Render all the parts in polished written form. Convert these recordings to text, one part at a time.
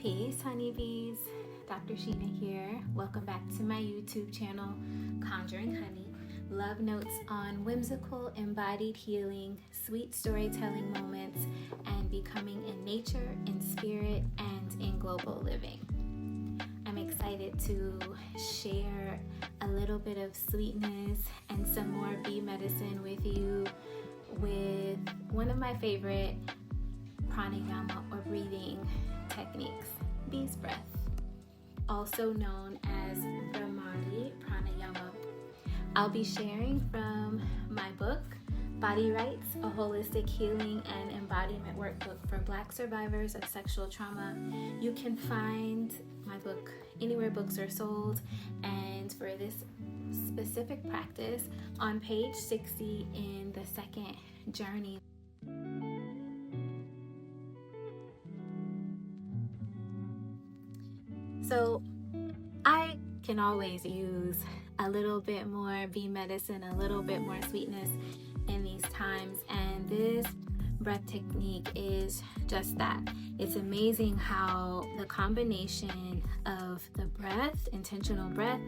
Peace, honeybees. Dr. Sheena here. Welcome back to my YouTube channel, Conjuring Honey. Love notes on whimsical embodied healing, sweet storytelling moments, and becoming in nature, in spirit, and in global living. I'm excited to share a little bit of sweetness and some more bee medicine with you with one of my favorite pranayama or breathing techniques, bee's breath, also known as Brahmari pranayama. I'll be sharing from my book, Body Rights, a holistic healing and embodiment workbook for Black survivors of sexual trauma. You can find my book anywhere books are sold, and for this specific practice on page 60 in the second journey. So I can always use a little bit more bee medicine, a little bit more sweetness in these times, and this breath technique is just that. It's amazing how the combination of the breath, intentional breath,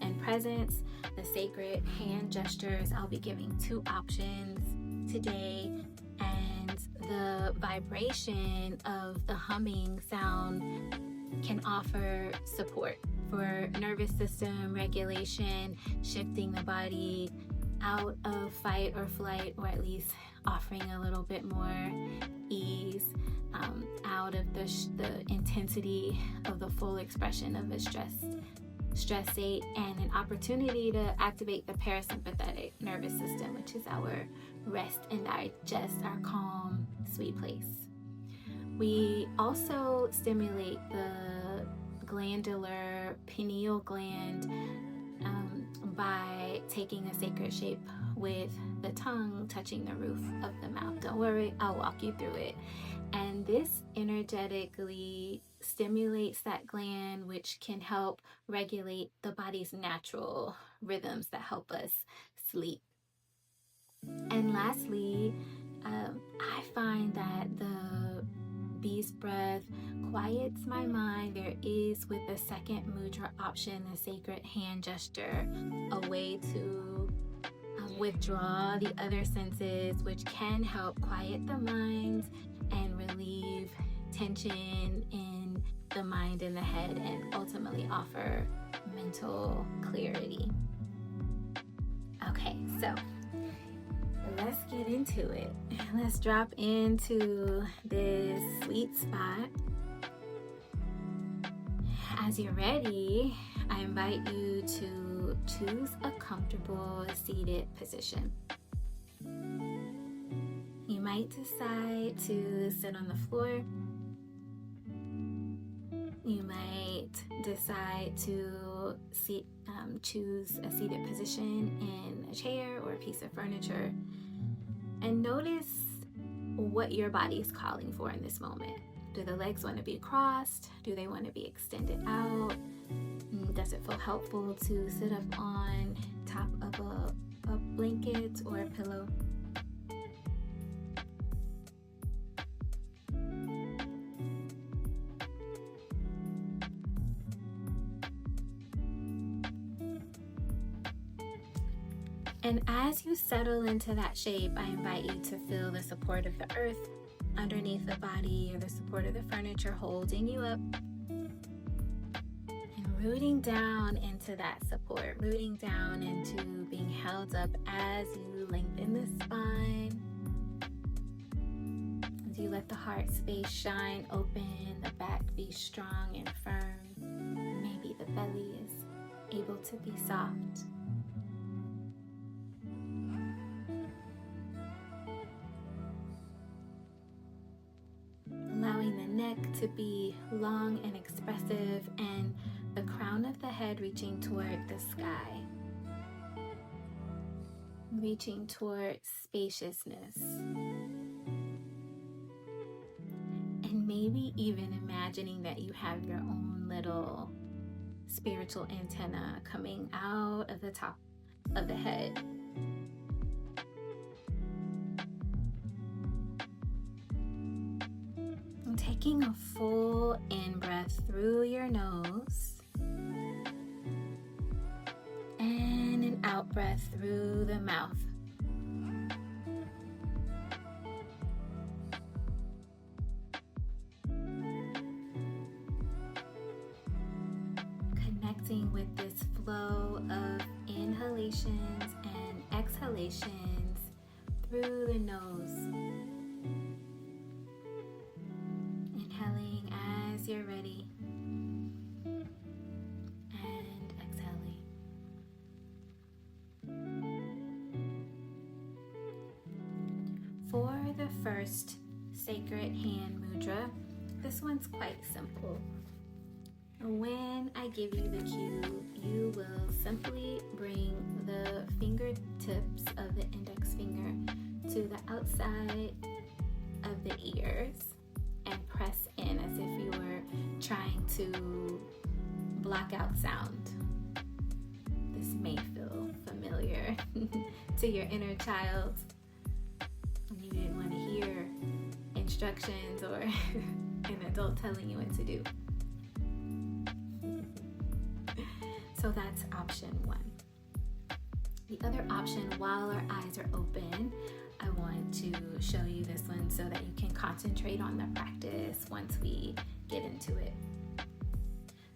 and presence, the sacred hand gestures. I'll be giving 2 options today, and the vibration of the humming sound can offer support for nervous system regulation, shifting the body out of fight or flight, or at least offering a little bit more ease out of the intensity of the full expression of a stress state, and an opportunity to activate the parasympathetic nervous system, which is our rest and digest, our calm, sweet place. We also stimulate the glandular pineal gland by taking a sacred shape with the tongue touching the roof of the mouth. Don't worry, I'll walk you through it. And this energetically stimulates that gland, which can help regulate the body's natural rhythms that help us sleep. And lastly, I find that the bee's breath quiets my mind. There is, with the second mudra option, the sacred hand gesture, a way to withdraw the other senses, which can help quiet the mind and relieve tension in the mind and the head, and ultimately offer mental clarity. Okay, so let's get into it. Let's drop into this sweet spot. As you're ready, I invite you to choose a comfortable seated position. You might decide to sit on the floor. You might decide to choose a seated position in a chair or a piece of furniture, and notice what your body is calling for in this moment. Do the legs want to be crossed? Do they want to be extended out? Does it feel helpful to sit up on top of a blanket or a pillow? And as you settle into that shape, I invite you to feel the support of the earth underneath the body, or the support of the furniture holding you up, and rooting down into that support, rooting down into being held up as you lengthen the spine, as you let the heart space shine open, the back be strong and firm, maybe the belly is able to be soft. Allowing the neck to be long and expressive, and the crown of the head reaching toward the sky, reaching toward spaciousness, and maybe even imagining that you have your own little spiritual antenna coming out of the top of the head. Take taking a full in breath through your nose and an out breath through the mouth. Connecting with this flow of inhalations and exhalations through the nose. Inhaling as you're ready and exhaling. For the first sacred hand mudra, this one's quite simple. When I give you the cue, you will simply bring the fingertips of the index finger to the outside of the ears and press in as if you were trying to block out sound. This may feel familiar to your inner child when you didn't want to hear instructions or an adult telling you what to do. So that's option one. The other option, while our eyes are open, I want to show you this one so that you can concentrate on the practice once we get into it.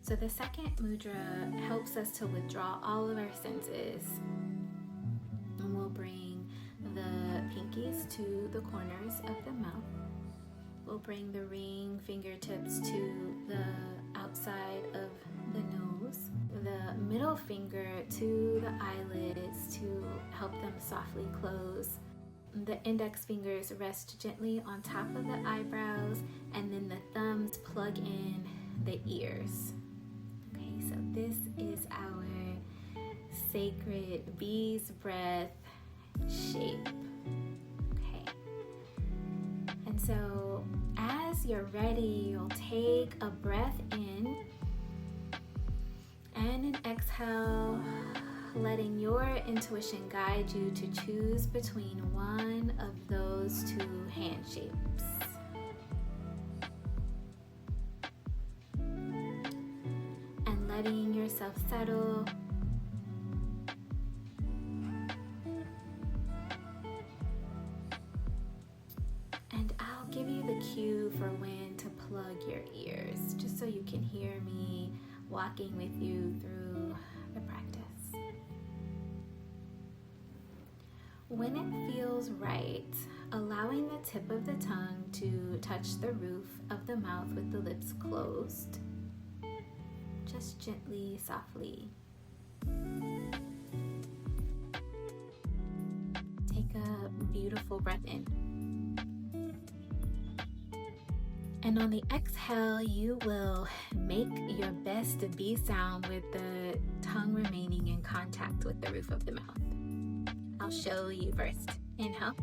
So the second mudra helps us to withdraw all of our senses. And we'll bring the pinkies to the corners of the mouth. We'll bring the ring fingertips to the outside of the nose, the middle finger to the eyelids to help them softly close. The index fingers rest gently on top of the eyebrows, and then the thumbs plug in the ears. Okay, so this is our sacred bee's breath shape. Okay, and so as you're ready, you'll take a breath in and an exhale, letting your intuition guide you to choose between one of those two hand shapes. And letting yourself settle. And I'll give you the cue for when to plug your ears, just so you can hear me walking with you through the practice. When it feels right, allowing the tip of the tongue to touch the roof of the mouth with the lips closed, just gently, softly. Take a beautiful breath in. And on the exhale, you will make your best B sound with the tongue remaining in contact with the roof of the mouth. I'll show you first. Inhale.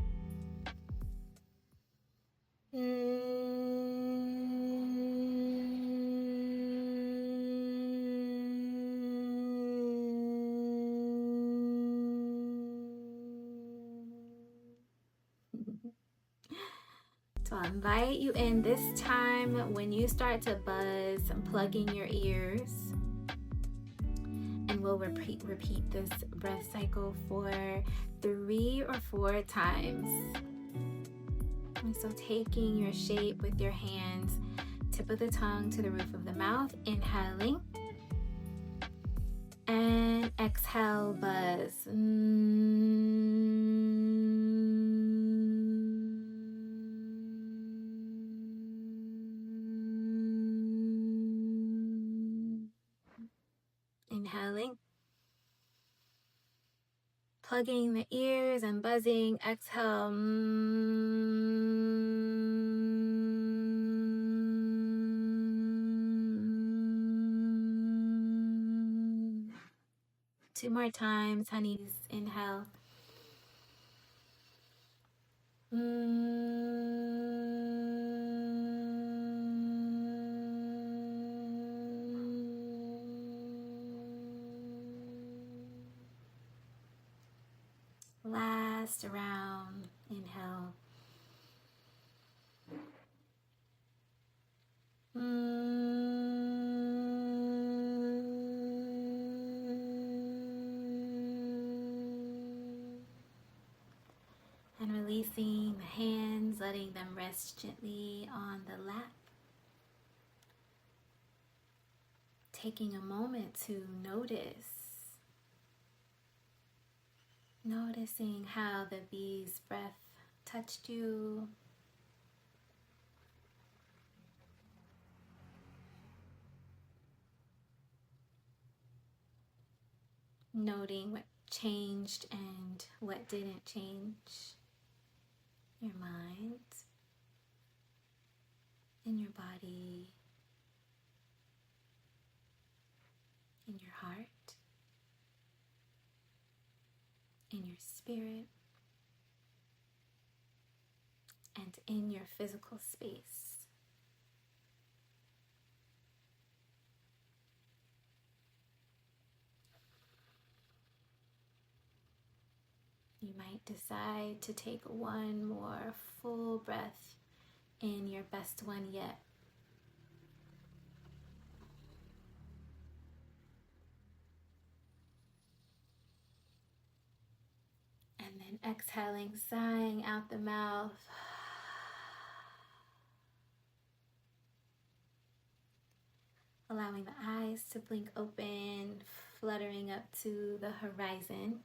So I'll invite you in this time when you start to buzz, plugging your ears. And we'll repeat this breath cycle for 3 or 4 times. And so taking your shape with your hands, tip of the tongue to the roof of the mouth, inhaling. And exhale, buzz. Inhaling, plugging the ears and buzzing. Exhale. 2 more times, honeys. Inhale. Last round. Inhale. releasing the hands, letting them rest gently on the lap. Taking a moment to noticing how the bee's breath touched you. Noting what changed and what didn't change. Your mind, in your body, in your heart, in your spirit, and in your physical space. You might decide to take one more full breath in, your best one yet. And then exhaling, sighing out the mouth. Allowing the eyes to blink open, fluttering up to the horizon.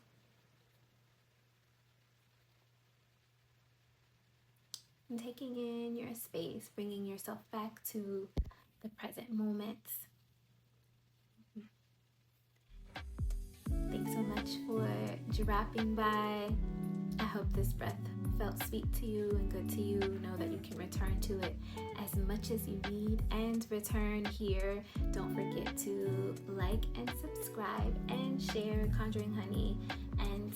And taking in your space, bringing yourself back to the present moment. Thanks so much for dropping by. I hope this breath felt sweet to you and good to you. Know that you can return to it as much as you need and return here. Don't forget to like and subscribe and share Conjuring Honey, and